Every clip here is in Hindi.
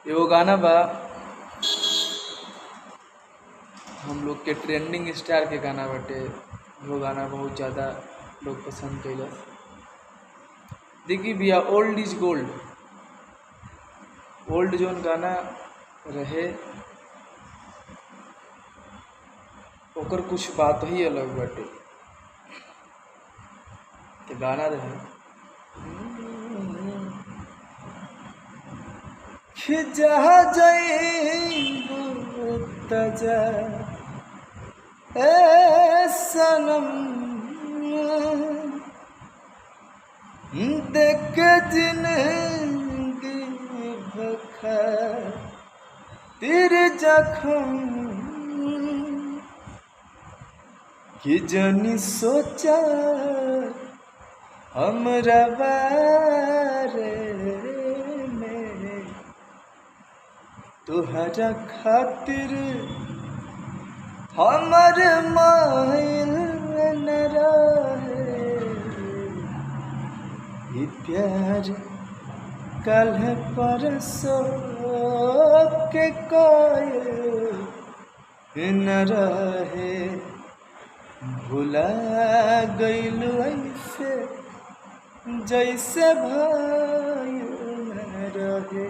एगो गाना बा हम लोग के ट्रेंडिंग स्टार के गाना बाटे। वो गाना बहुत ज़्यादा लोग पसंद कैलस। देखी भैया, old is gold. Old zone गाना रहे ओकर कुछ बात ही अलग बाटे। तो गाना रहे कि जहाँ जाइबू तजा ए सनम, देख जिंदगी भखा तेरे जखम, कि जनी सोचा हमरा बारे में, तुहरा खातिर हमर माइल न रहे। ई प्यार कल परसों के कोई न रहे। भुला गइलू ऐसे जैसे भाई न रहे।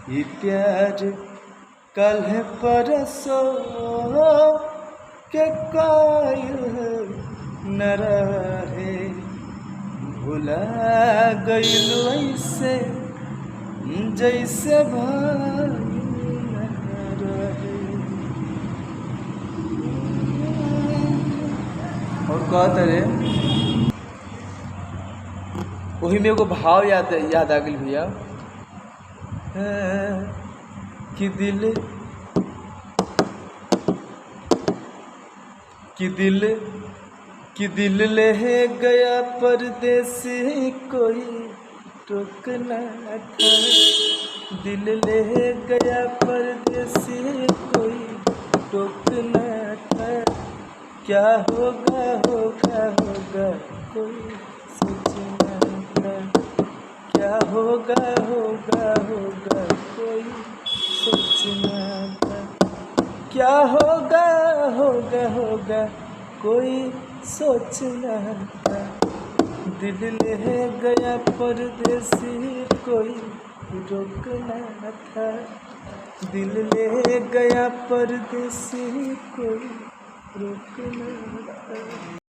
ई प्यार कल परसों के कोई न रहे। भुला गइलू ऐसे जैसे भाई न रहे। और कहते रे वही में एगो भाव याद आ गई भैया कि दिल ले गया परदेसी कोई टोकना था। दिल ले गया परदेसी कोई टोकना था। क्या होगा होगा होगा कोई सोचना था। क्या होगा होगा होगा कोई सोचना था। क्या होगा होगा होगा कोई सोचना था। दिल ले गया परदेसी कोई रोकना था। दिल ले गया परदेसी कोई रोकना था।